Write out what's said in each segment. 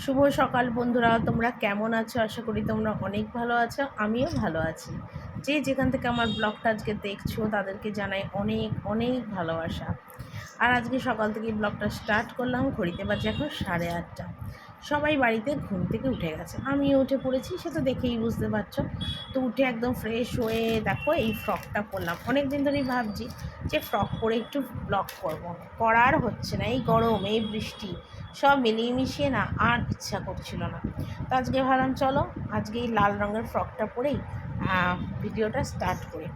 শুভ সকাল বন্ধুরা, তোমরা কেমন আছো? আশা করি তোমরা অনেক ভালো আছো। আমিও ভালো আছি। যে যেখান থেকে আমার ব্লগটা আজকে দেখছো তাদেরকে জানাই অনেক অনেক ভালোবাসা। আর আজকে সকাল থেকে ব্লগটা স্টার্ট করলাম। ঘড়িতে বাজে এখন 8:30। সবাই বাড়িতে ঘুম থেকে উঠে গেছে, আমিও উঠে পড়েছি, সে তো দেখেই বুঝতে পারছো। তো উঠে একদম ফ্রেশ হয়ে দেখো এই ফ্রকটা পরলাম। অনেক দিন ধরেই ভাবছি যে ফ্রক পরে একটু ব্লগ করব, করার হচ্ছে না। এই গরম, এই বৃষ্টি সব মিলিয়ে মিশিয়ে না আর ইচ্ছা করছিল না। তো আজকে ভাবলাম চলো আজকে এই লাল রঙের ফ্রকটা পরেই ভিডিওটা স্টার্ট করি।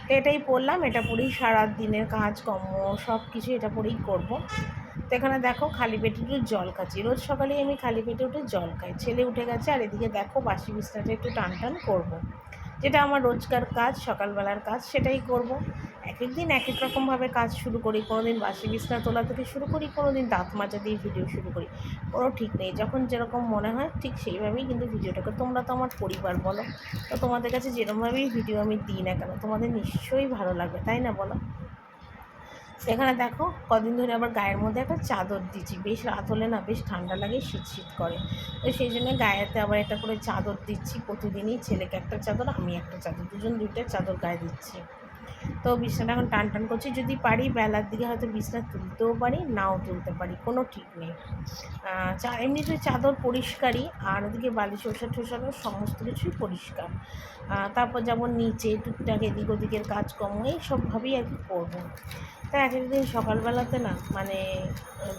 তো এটাই পরলাম, এটা পরেই সারা দিনের কাজকর্ম সব কিছু এটা পরেই করবো। তো এখানে দেখো খালি পেটে একটু জল খাচ্ছি। রোজ সকালেই আমি খালি পেটে উঠে জল খাই। ছেলে উঠে গেছে আর এদিকে দেখো বাসি বিছনাটা একটু টান টান করবো, যেটা আমার রোজকার কাজ, সকালবেলার কাজ, সেটাই করব। এক এক দিন এক এক রকমভাবে কাজ শুরু করি। কোনো দিন বাসি বিছনা তোলা থেকে শুরু করি, কোনো দিন দাঁত মাজা দিয়ে ভিডিও শুরু করি। কোনো ঠিক নেই, যখন যেরকম মনে হয় ঠিক সেইভাবেই কিন্তু ভিডিওটাকে, তোমরা তো আমার পরিবার বলো, তো তোমাদের কাছে যেরকমভাবেই ভিডিও আমি দিই না কেন তোমাদের নিশ্চয়ই ভালো লাগবে, তাই না বলো? এখানে দেখো কদিন ধরে আবার গায়ের মধ্যে একটা চাদর দিচ্ছি। বেশ রাত হলে না বেশ ঠান্ডা লাগে, শীত শীত করে। তো সেই জন্য গায়েতে আবার একটা করে চাদর দিচ্ছি প্রতিদিনই। ছেলেকে একটা চাদর, আমি একটা চাদর, দুজন দুইটা চাদর গায়ে দিচ্ছি। তো বিছনাটা এখন টান টান করছি। যদি পারি বেলার দিকে হয়তো বিছনা তুলতেও পারি, নাও তুলতে পারি, কোনো ঠিক নেই। এমনিতে চাদর পরিষ্কারই, আর ওদিকে বালিশ ওষা টোষানো সমস্ত কিছুই পরিষ্কার। তারপর যেমন নিচে টুকটাক এদিক ওদিকের কাজকর্ম এইসবভাবেই আর কি করবো। তা এক একদিন সকালবেলাতে না মানে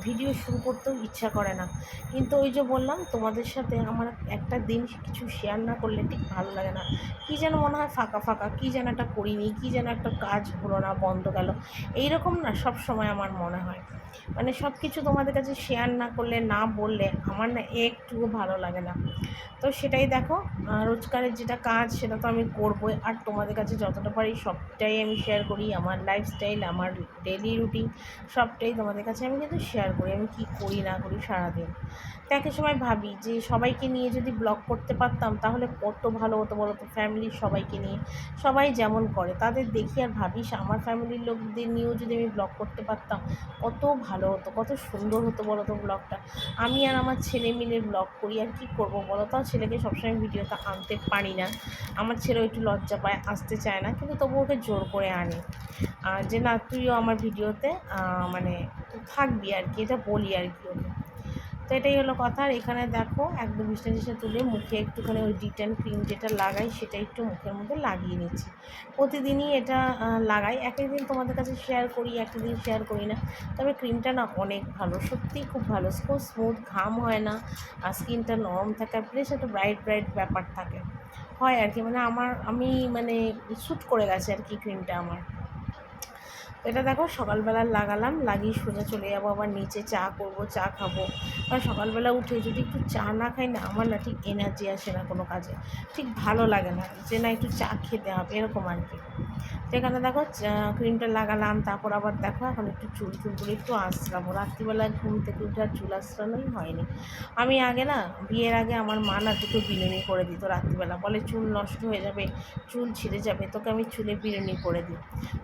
ভিডিও শুরু করতেও ইচ্ছা করে না, কিন্তু ওই যে বললাম তোমাদের সাথে আমার একটা দিন কিছু শেয়ার না করলে ঠিক ভালো লাগে না। কী যেন মনে হয় ফাঁকা ফাঁকা, কী যেন একটা করিনি, কী যেন একটা কাজ হলো না, বন্ধ গেল, এইরকম না সব সময় আমার মনে হয়। মানে সব কিছু তোমাদের কাছে শেয়ার না করলে, না বললে আমার না একটুও ভালো লাগে না। তো সেটাই দেখো, রোজকারের যেটা কাজ সেটা তো আমি করবোই, আর তোমাদের কাছে যতটা পারি সবটাই আমি শেয়ার করি। আমার লাইফস্টাইল, আমার ডেলি রুটিন সবটাই তোমাদের কাছে আমি কিন্তু শেয়ার করি, আমি কী করি না করি সারাদিন। তো একটা সময় ভাবি যে সবাইকে নিয়ে যদি ব্লগ করতে পারতাম তাহলে কত ভালো হতো বলো তো। ফ্যামিলির সবাইকে নিয়ে, সবাই যেমন করে তাদের দেখি আর ভাবি আমার ফ্যামিলির লোকদের নিয়েও যদি আমি ব্লগ করতে পারতাম কত ভালো হতো, কত সুন্দর হতো বলো তো ব্লগটা। আমি আর আমার ছেলে মিলে ব্লগ করি, আর কি করবো বলো তো। ছেলেকে সবসময় ভিডিওটা আনতে পারি না, আমার ছেলেও একটু লজ্জা পায়, আসতে চায় না, কিন্তু তবু ওকে জোর করে আনি যে না তুইও আমার ভিডিওতে মানে থাকবি আর কি, এটা বলি আর কি ওকে। তো এটাই হলো কথা। আর এখানে দেখো একদম বিছনা টিছনা তুলে মুখে একটুখানি ওই ডিটেন ক্রিম যেটা লাগাই সেটা একটু মুখের মধ্যে লাগিয়ে নিচ্ছি। প্রতিদিনই এটা লাগাই। এক একদিন তোমাদের কাছে শেয়ার করি, একটা দিন শেয়ার করি না। তবে ক্রিমটা না অনেক ভালো, সত্যিই খুব ভালো, খুব স্মুথ, ঘাম হয় না, আর স্কিনটা নরম থাকে, আর প্লাস একটা ব্রাইট ব্রাইট ব্যাপার থাকে, হয় আর কি। মানে আমি মানে শ্যুট করে গেছে আর কি ক্রিমটা আমার। এটা দেখো সকালবেলা লাগালাম, লাগিয়ে সোজা চলে যাবো আবার নিচে, চা করবো, চা খাবো। কারণ সকালবেলা উঠে যদি একটু চা না খাই না, আমার না ঠিক এনার্জি আসে না কোনো কাজে, ঠিক ভালো লাগে না যে না একটু চা খেতে হবে, এরকম আর কি। তো এখানে দেখো ক্রিমটা লাগালাম, তারপর আবার দেখো এখন একটু চুলগুলো একটু আঁচড়াবো। রাত্রিবেলা ঘুম থেকে উঠে আর চুল আঁচড়ানোই হয়নি। আমি আগে না, বিয়ের আগে আমার মা না দুটো বিনুনি করে দিত রাত্রিবেলা, বলে চুল নষ্ট হয়ে যাবে, চুল ছিঁড়ে যাবে, তোকে আমি চুলে বিনুনি করে দিই।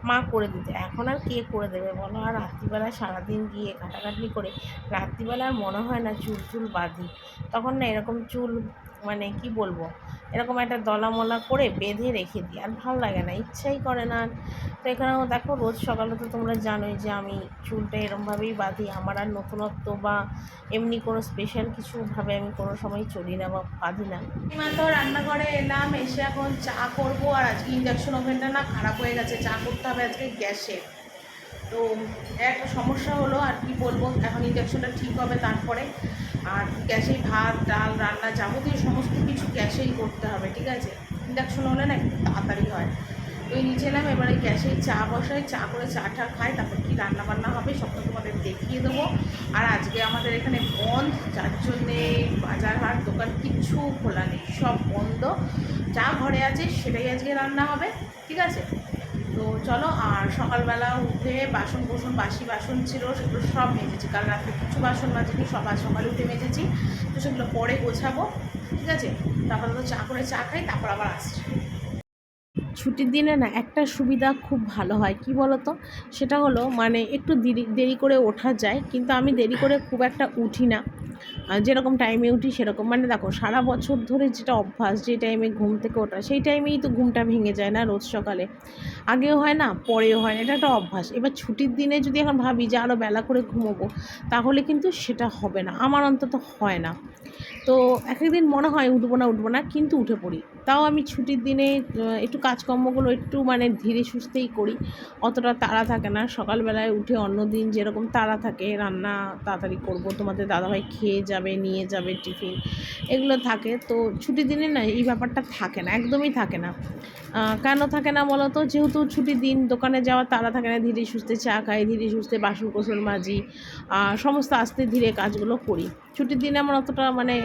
মা করে দিত, এখন আর কে করে দেবে বলো। আর রাত্রিবেলা সারাদিন গিয়ে কাটাকাটি করে রাত্রিবেলা আর মনে হয় না চুল বাঁধি। তখন না এরকম চুল মানে কি বলবো, এরকম একটা দলামলা করে বেঁধে রেখে দিই, আর ভালো লাগে না, ইচ্ছাই করে না। তো এখানেও দেখো রোজ সকালে তো তোমরা জানোই যে আমি চুলটা এরমভাবেই বাঁধি। আমার আর নতুনত্ব বা এমনি কোনো স্পেশাল কিছুভাবে আমি কোনো সময় চলি না বা বাঁধি না। তো রান্নাঘরে এলাম, এসে এখন চা করবো। আর আজকে ইন্ডাকশন ওভেনটা না খারাপ হয়ে গেছে, চা করতে হবে আজকে গ্যাসে। তো একটা সমস্যা হলো, আর কি বলবো, এখন ইন্ডাকশনটা ঠিক হবে তারপরে। আর গ্যাসেই ভাত ডাল রান্না যাবতীয় সমস্ত কিছু গ্যাসেই করতে হবে, ঠিক আছে। ইন্ডাকশন হলে না একটু তাড়াতাড়ি হয়। তো এই নিচে এলাম, এবারে গ্যাসেই চা বসাই, চা করে চা টা খাই, তারপর কী রান্না বান্না হবে সবটা তোমাদের দেখিয়ে দেবো। আর আজকে আমাদের এখানে বন্ধ, যার জন্যে বাজার হাট দোকান কিচ্ছু খোলা নেই, সব বন্ধ। যা ঘরে আছে সেটাই আজকে রান্না হবে, ঠিক আছে। তো চলো, আর সকালবেলা উঠে বাসন বাসি বাসন ছিল সেগুলো সব মেজেছি। কাল রাত্রে কিছু বাসন মাজিনি, সব আজ সকালে উঠে মেজেছি। তো সেগুলো পরে গোছাবো, ঠিক আছে। তারপর তো চা করে চা খাই, তারপর আবার আসছি। ছুটির দিনে না একটা সুবিধা খুব ভালো হয়, কি বলো তো, সেটা হলো মানে একটু দেরি দেরি করে ওঠা যায়, কিন্তু আমি দেরি করে খুব একটা উঠি না। যেরকম টাইমে উঠি সেরকম, মানে দেখো সারা বছর ধরে যেটা অভ্যাস, যে টাইমে ঘুম থেকে ওঠা, সেই টাইমেই তো ঘুমটা ভেঙে যায় না রোজ সকালে। আগেও হয় না, পরেও হয় না, এটা একটা অভ্যাস। এবার ছুটির দিনে যদি এখন ভাবি যে আরও বেলা করে ঘুমোবো, তাহলে কিন্তু সেটা হবে না, আমার অন্তত হয় না। তো এক একদিন মনে হয় উঠবো না উঠবো না, কিন্তু উঠে পড়ি। তাও আমি ছুটির দিনে একটু কাজকর্মগুলো একটু মানে ধীরে সুস্থেই করি, অতটা তাড়া থাকে না। সকালবেলায় উঠে অন্য দিন যেরকম তাড়া থাকে, রান্না তাড়াতাড়ি করব, তোমাদের দাদাভাই খেয়ে যাবে, নিয়ে যাবে টিফিন, এগুলো থাকে। তো ছুটির দিনে না এই ব্যাপারটা থাকে না, একদমই থাকে না। কেন থাকে না বলো তো? যেহেতু ছুটির দিন, দোকানে যাওয়ার তাড়া থাকে না, ধীরে সুস্থে চা খাই, ধীরে সুস্থে বাসন কোসন মাজি, সমস্ত আস্তে ধীরে কাজগুলো করি। ছুটির দিনে আমার অতটা মানে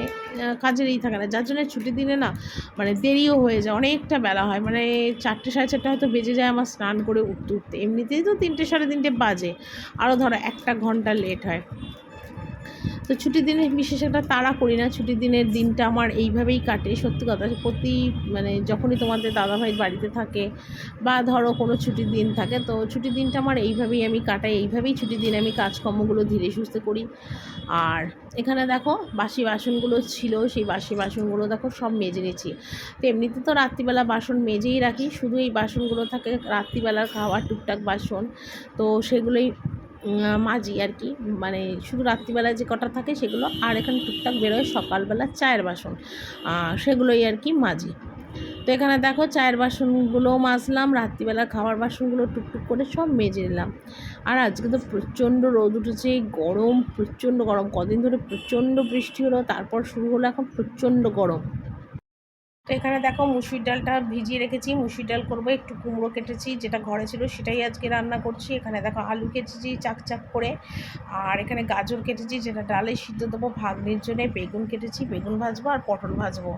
কাজেরই থাকে না, যার জন্য ছুটির দিনে না মানে দেরিও হয়ে যায়, অনেকটা বেলা হয়, মানে 4টে 4:30 হয়তো বেজে যায় আমার স্নান করে উঠতে উঠতে। এমনিতেই তো 3টে 3:30 বাজে, আরও ধরো 1টা ঘন্টা লেট হয়। তো ছুটির দিনে বিশেষ একটা তাড়া করি না, ছুটির দিনের দিনটা আমার এইভাবেই কাটে। সত্যি কথা, মানে যখনই তোমাদের দাদাভাই বাড়িতে থাকে বা ধরো কোনো ছুটির দিন থাকে, তো ছুটির দিনটা আমার এইভাবেই আমি কাটাই, এইভাবেই ছুটির দিনে আমি কাজকর্মগুলো ধীরে সুস্থে করি। আর এখানে দেখো বাসি বাসনগুলো ছিল, সেই বাসি বাসনগুলো দেখো সব মেজে নিয়েছি। তো এমনিতে তো রাত্রিবেলা বাসন মেজেই রাখি, শুধু এই বাসনগুলো থাকে রাত্রিবেলার খাওয়ার টুকটাক বাসন, তো সেগুলোই মাজি আর কি। মানে শুধু রাত্রিবেলায় যে কটা থাকে সেগুলো, আর এখানে টুকটাক বেরোয় সকালবেলা চায়ের বাসন, সেগুলোই আর কি মাজি। তো এখানে দেখো চায়ের বাসনগুলোও মাজলাম, রাত্রিবেলা খাওয়ার বাসনগুলো টুকটুক করে সব মেজে নিলাম। আর আজকে তো প্রচণ্ড রোদ উঠেছে, গরম, প্রচণ্ড গরম। কদিন ধরে প্রচণ্ড বৃষ্টি হলো, তারপর শুরু হলো এখন প্রচণ্ড গরম। তো এখানে দেখো মুসুর ডালটা ভিজিয়ে রেখেছি, মুসুর ডাল করবো। একটু কুমড়ো কেটেছি, যেটা ঘরে ছিল সেটাই আজকে রান্না করছি। এখানে দেখো আলু কেটেছি চাক চাক করে, আর এখানে গাজর কেটেছি যেটা ডালে সিদ্ধ দেবো ভাগ্নির জন্য। বেগুন কেটেছি, বেগুন ভাজবো আর পটল ভাজবো,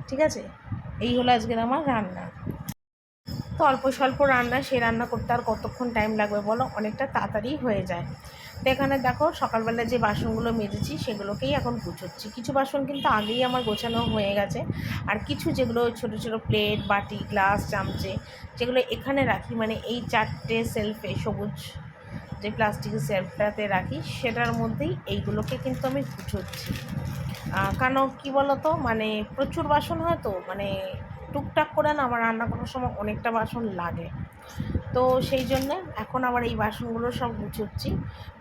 ঠিক আছে। এই হলো আজকের আমার রান্না। তো অল্প স্বল্প রান্না, সেই রান্না করতে আর কতক্ষণ টাইম লাগবে বলো, অনেকটা তাড়াতাড়ি হয়ে যায়। তো এখানে দেখো সকালবেলা যে বাসনগুলো মেজেছি সেগুলোকেই এখন গুছোচ্ছি। কিছু বাসন কিন্তু আগেই আমার গোছানো হয়ে গেছে, আর কিছু যেগুলো ছোটো ছোটো প্লেট, বাটি, গ্লাস, চামচে, যেগুলো এখানে রাখি, মানে এই 4টে সেলফে সবুজ যে প্লাস্টিকের সেলফটাতে রাখি, সেটার মধ্যেই এইগুলোকে কিন্তু আমি গুছোচ্ছি। কেন কি বলো তো, মানে প্রচুর বাসন হয় তো, মানে টুকটাক করে না আমার রান্না করার সময় অনেকটা বাসন লাগে। তো সেই জন্যে এখন আবার এই বাসনগুলো সব গুছোচ্ছি।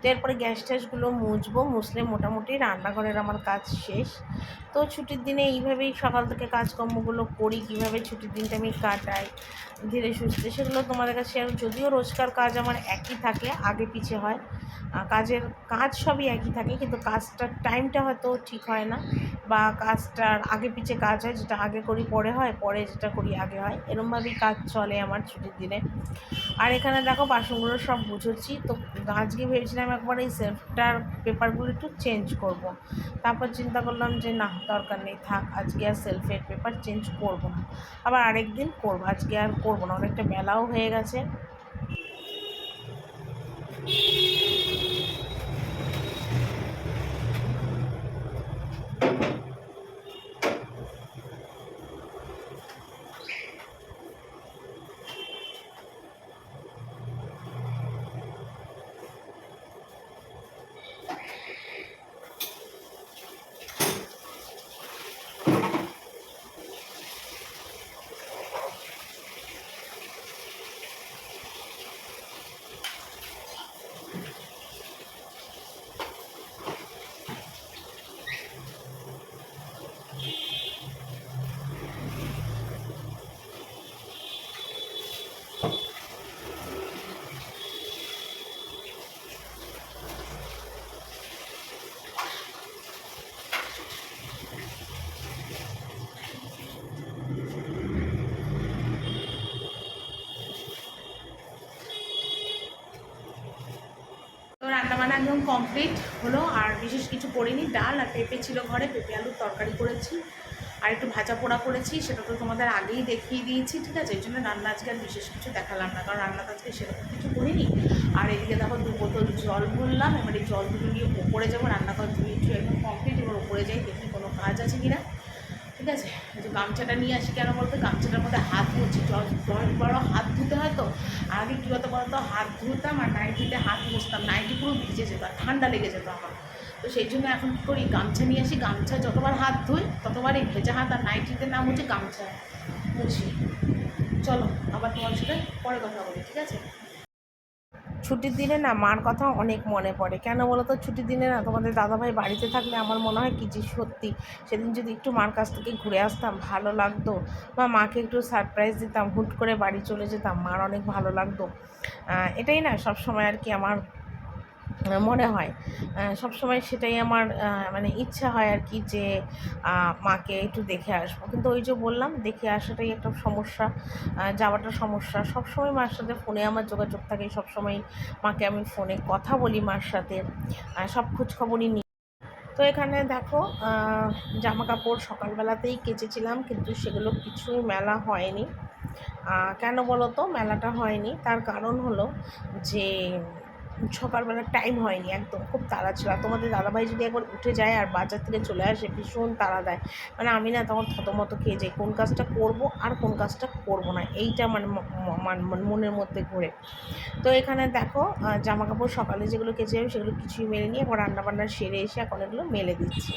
তো এরপরে গ্যাস ট্যাসগুলো মুছবো, মুছলে মোটামুটি রান্নাঘরের আমার কাজ শেষ। তো ছুটির দিনে এইভাবেই সকাল থেকে কাজকর্মগুলো করি, কীভাবে ছুটির দিনটা আমি কাটাই ধীরে সুস্থে, সেগুলো তোমাদের কাছে শেয়ার। যদিও রোজকার কাজ আমার একই থাকে, আগে পিছে হয়, কাজ সবই একই থাকে, কিন্তু কাজটার টাইমটা হয়তো ঠিক হয় না, বা কাজটার আগে পিছে কাজ হয়, যেটা আগে করি পরে হয়, পরে যেটা করি আগে হয়, এরমভাবেই কাজ চলে আমার ছুটির দিনে। আর এখানে দেখো বাসনগুলো সব গুছোচ্ছি। তো আজকে ভেবেছিলাম একবার এই সেলফটার পেপারগুলো একটু চেঞ্জ করব। তারপর চিন্তা করলাম যে না, দরকার নেই, থাক, আজকে আর সেলফের পেপার চেঞ্জ করব না, আবার আরেক দিন করবো, আজকে আর করবো না, অনেকটা বেলাও হয়ে গেছে। তো রান্নাবান্না একদম কমপ্লিট হলো, আর বিশেষ কিছু করিনি। ডাল আর পেঁপে ছিল ঘরে, পেঁপে আলুর তরকারি করেছি, আর একটু ভাজা পোড়া করেছি, সেটা তো তোমাদের আগেই দেখিয়ে দিয়েছি, ঠিক আছে। এই জন্য রান্না আজকে আর বিশেষ কিছু দেখালাম না, কারণ রান্না আজকে সেরকম কিছু করিনি। আর এদিকে দেখো 2 বোতল জল ভরলাম, এবার এই জল দুটো নিয়ে ওপরে যাবো, রান্নাঘর ধুয়ে একদম কমপ্লিট, এবার ওপরে যাই দেখি কোনো কাজ আছে কিনা, ঠিক আছে। যে গামছাটা নিয়ে আসি কেন বলতে, গামছাটার মধ্যে হাত ধুচ্ছি, 10-12 হাত ধুতে হয় তো। আগে কী হতো বলতো, হাত ধুতাম আর নাইটিতে হাত মুছতাম, নাইটি পুরো ভিজে যেত আর ঠান্ডা লেগে যেত আমার। তো সেই জন্য এখন কী করি, গামছা নিয়ে আসি, গামছা যতবার হাত ধুই ততবার এই ভেজা হাত আর নাইটিতে নাম হচ্ছে গামছা মুছি। চলো আবার তোমার সাথে পরে কথা বলি, ঠিক আছে? ছুটির দিনে না মার কথা অনেক মনে পড়ে। কেন বলো তো? ছুটির দিনে না তোমাদের দাদাভাই বাড়িতে থাকলে আমার মনে হয় কি যে সত্যি সেদিন যদি একটু মার কাছ থেকে ঘুরে আসতাম ভালো লাগতো, বা মাকে একটু সারপ্রাইজ দিতাম, হুট করে বাড়ি চলে যেতাম, মার অনেক ভালো লাগতো। এটাই না সবসময় আর কি আমার মনে হয়, সবসময় সেটাই আমার মানে ইচ্ছা হয় আর কি, যে মাকে একটু দেখে আসবো। কিন্তু ওই যে বললাম, দেখে আসাটাই একটা সমস্যা, যাওয়াটা সমস্যা। সবসময় মার সাথে ফোনে আমার যোগাযোগ থাকে, সবসময় মাকে আমি ফোনে কথা বলি মার সাথে, সব খোঁজখবরই নিই। তো এখানে দেখো, জামা কাপড় সকালবেলাতেই কেচেছিলাম, কিন্তু সেগুলো কিছুই মেলা হয়নি। কেন বলো তো মেলাটা হয়নি? তার কারণ হলো যে সকালবেলা টাইম হয়নি, একদম খুব তাড়া ছিল। আর তোমাদের দাদাভাই যদি একবার উঠে যায় আর বাজার থেকে চলে আসে, ভীষণ তাড়া দেয়। মানে আমি না তখন থতমত খেয়ে যাই, কোন কাজটা করব আর কোন কাজটা করব না, এইটা মানে মনের মধ্যে ঘোরে। তো এখানে দেখো, জামা কাপড় সকালে যেগুলো কেচে যাবে সেগুলো কিছুই মেলেনি, এখন রান্নাবান্না সেরে এসে এখন এগুলো মেলে দিচ্ছি।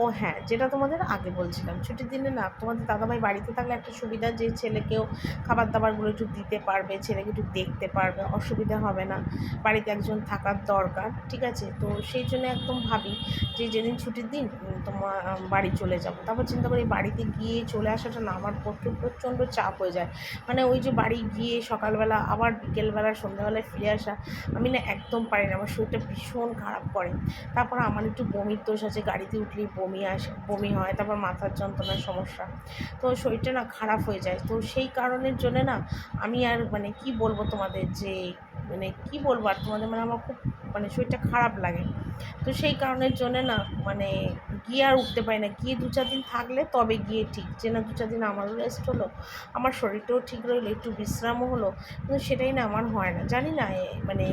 ও হ্যাঁ, যেটা তোমাদের আগে বলছিলাম, ছুটির দিনে না তোমাদের দাদাভাই বাড়িতে থাকলে একটা সুবিধা, যে ছেলেকেও খাবার দাবারগুলো একটু দিতে পারবে, ছেলেকে একটু দেখতে পারবে, অসুবিধা হবে না। বাড়িতে একজন থাকার দরকার, ঠিক আছে? তো সেই জন্য একদম ভাবি যে যেদিন ছুটির দিন তোমার বাড়ি চলে যাব। তারপর চিন্তা করি বাড়িতে গিয়ে চলে আসাটা না আমার পক্ষে প্রচণ্ড চাপ হয়ে যায়। মানে ওই যে বাড়ি গিয়ে সকালবেলা আবার বিকেলবেলা সন্ধ্যাবেলায় ফিরে আসা, আমি না একদম পারি না, আমার শরীরটা ভীষণ খারাপ করে। তারপর আমার একটু বমির দোষ আছে, গাড়িতে উঠলেই বমি আসে, বমি হয়, তারপর মাথার যন্ত্রণার সমস্যা, তো শরীরটা না খারাপ হয়ে যায়। তো সেই কারণের জন্যে না আমি আর মানে কি বলবো তোমাদের, যে মানে কি বলবো আর তোমাদের, মানে আমার খুব মানে শরীরটা খারাপ লাগে। তো সেই কারণের জন্যে না মানে গিয়ে আর উঠতে পারি না। গিয়ে 2-4 দিন থাকলে তবে গিয়ে ঠিক, যে না 2-4 দিন আমারও রেস্ট হলো, আমার শরীরটাও ঠিক রইলো, একটু বিশ্রামও হলো। কিন্তু সেটাই না আমার হয় না, জানি না মানে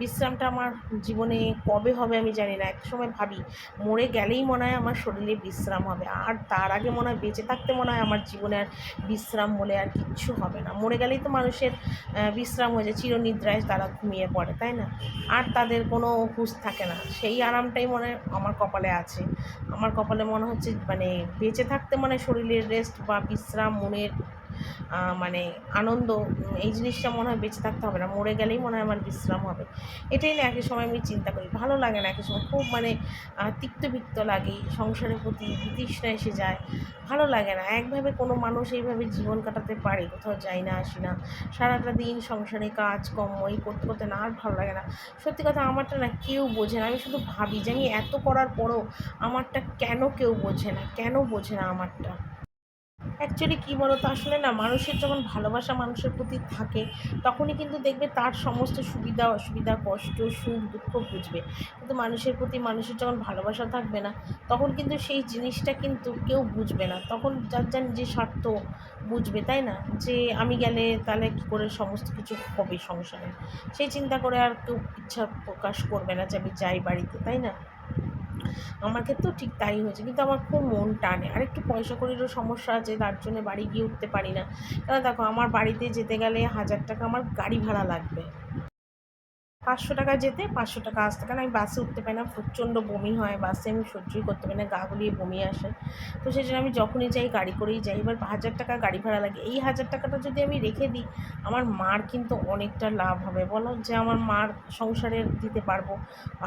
বিশ্রামটা আমার জীবনে কবে হবে আমি জানি না। এক সময় ভাবি মরে গেলেই মনে হয় আমার শরীরে বিশ্রাম হবে, আর তার আগে মনে হয় বেঁচে থাকতে মনে হয় আমার জীবনে আর বিশ্রাম বলে আর কিচ্ছু হবে না। মরে গেলেই তো মানুষের বিশ্রাম হয়ে যায়, চিরনিদ্রায় তারা ঘুমিয়ে পড়ে, তাই না? আর তাদের কোনো হুঁশ থাকে না, সেই আরামটাই মনে হয় আমার কপালে আছে। আমার কপালে মনে হচ্ছে মানে বেঁচে থাকতে মানে শরীরের রেস্ট বা বিশ্রাম, মনের মানে আনন্দ, এই জিনিসটা মনে হয় বেঁচে থাকতে হবে না, মরে গেলেই মনে হয় আমার বিশ্রাম হবে। এটাই না একই সময় আমি চিন্তা করি, ভালো লাগে না একই সময়, খুব মানে তিক্ত লাগে, সংসারের প্রতি বিতৃষ্ণা এসে যায়, ভালো লাগে না। একভাবে কোনো মানুষ এইভাবে জীবন কাটাতে পারে? কোথাও যাই না, আসি না, সারাটা দিন সংসারে কাজ কর্ম এই করতে করতে না আর ভালো লাগে না। সত্যি কথা, আমারটা না কেউ বোঝে না। আমি শুধু ভাবি যে আমি এত করার পরও আমারটা কেন কেউ বোঝে না, কেন বোঝে না আমারটা? অ্যাকচুয়ালি কী বলো তো, আসলে না মানুষের যখন ভালোবাসা মানুষের প্রতি থাকে তখনই কিন্তু দেখবে তার সমস্ত সুবিধা অসুবিধা, কষ্ট সুখ দুঃখ বুঝবে। কিন্তু মানুষের প্রতি মানুষের যখন ভালোবাসা থাকবে না, তখন কিন্তু সেই জিনিসটা কিন্তু কেউ বুঝবে না। তখন যার যার নিজের স্বার্থ বুঝবে, তাই না? যে আমি গেলে তাহলে কী করে সমস্ত কিছু হবে সংসারে, সেই চিন্তা করে আর কেউ ইচ্ছা প্রকাশ করবে না যে আমি যাই বাড়িতে, তাই না? আমার ক্ষেত্রেও ঠিক তাই হয়েছে, কিন্তু আমার খুব মন টানে। আর একটু পয়সা কড়িরও সমস্যা আছে, তার জন্য বাড়ি গিয়ে উঠতে পারি না। কারণ দেখো, আমার বাড়িতে যেতে গেলে 1000 টাকা আমার গাড়ি ভাড়া লাগবে। 500 টাকা যেতে, 500 টাকা আসতে, কারণ আমি বাসে উঠতে পারি না, প্রচণ্ড বমি হয়, বাসে আমি সহ্যই করতে পারি না, গা গুলিয়ে বমি আসে। তো সেই জন্য আমি যখনই যাই গাড়ি করেই যাই। এবার 1000 টাকা গাড়ি ভাড়া লাগে, এই 1000 টাকাটা যদি আমি রেখে দিই, আমার মার কিন্তু অনেকটা লাভ হবে বলো, যে আমার মার সংসারে দিতে পারবো।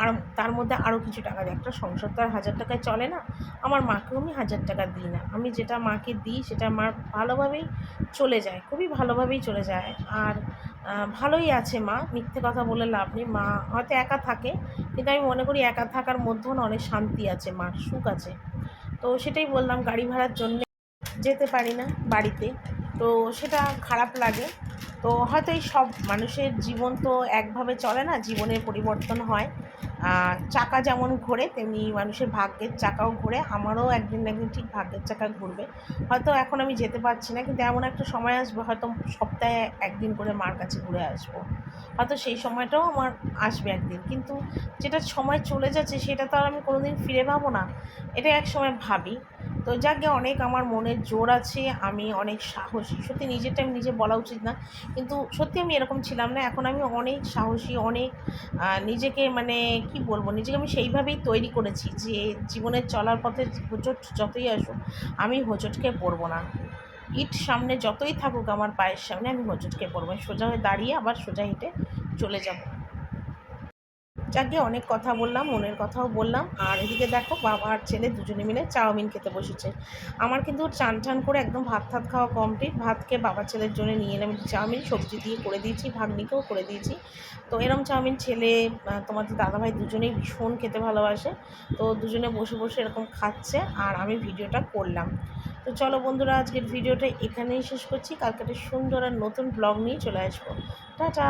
আর তার মধ্যে আরও কিছু টাকা দিই, একটা সংসার তো আর 1000 টাকায় চলে না। আমার মাকেও আমি 1000 টাকা দিই না, আমি যেটা মাকে দিই সেটা মার ভালোভাবেই চলে যায়, খুবই ভালোভাবেই চলে যায়। আর ভালোই আছে মা, মিথ্যে কথা বলে লাভ নেই। মা হয়তো একা থাকে, কিন্তু আমি মনে করি একা থাকার মধ্যেও না অনেক শান্তি আছে, মার সুখ আছে। তো সেটাই বললাম, গাড়ি ভাড়ার জন্যে যেতে পারি না বাড়িতে, তো সেটা খারাপ লাগে। তো হয়তো এই সব মানুষের জীবন তো একভাবে চলে না, জীবনের পরিবর্তন হয়। চাকা যেমন ঘোরে তেমনি মানুষের ভাগ্যের চাকাও ঘোরে, আমারও একদিন না একদিন ঠিক ভাগ্যের চাকা ঘুরবে। হয়তো এখন আমি যেতে পারছি না, কিন্তু এমন একটা সময় আসবে হয়তো সপ্তাহে একদিন করে মার কাছে ঘুরে আসবো। হয়তো সেই সময়টাও আমার আসবে একদিন, কিন্তু যেটা সময় চলে যাচ্ছে সেটা তো আর আমি কোনোদিন ফিরে পাবো না। এটা এক সময় ভাবি। তো যাকে অনেক আমার মনের জোর আছে, আমি অনেক সাহসী। সত্যি নিজেরটা আমি নিজে বলা উচিত না, কিন্তু সত্যি আমি এরকম ছিলাম না। এখন আমি অনেক সাহসী, অনেক নিজেকে মানে কি বলবো, নিজেকে আমি সেইভাবেই তৈরি করেছি যে জীবনের চলার পথে হোঁচট যতই আসুক আমি হোঁচটকে পড়বো না। ইট সামনে যতই থাকুক আমার পায়ের সামনে, আমি হোঁচটকে পড়বো না। সোজা হয়ে দাঁড়িয়ে আবার সোজা হেঁটে চলে যাব। যাকে অনেক কথা বললাম, মনের কথাও বললাম। আর এদিকে দেখো বাবা আর ছেলে দুজনে মিলে চাউমিন খেতে বসেছে। আমার কিন্তু চান টান করে একদম ভাত টাত খাওয়া কমপ্লিট। ভাত খেয়ে বাবা ছেলের জন্য নিয়ে এলাম চাউমিন, সবজি দিয়ে করে দিয়েছি, ভাগ্নিকেও করে দিয়েছি। তো এরম চাউমিন ছেলে তোমাদের দাদাভাই দুজনেই ভীষণ খেতে ভালোবাসে। তো দুজনে বসে বসে এরকম খাচ্ছে আর আমি ভিডিওটা করলাম। তো চলো বন্ধুরা, আজকের ভিডিওটা এখানেই শেষ করছি। কালকে একটা সুন্দর আর নতুন ব্লগ নিয়ে চলে আসবো। টাটা।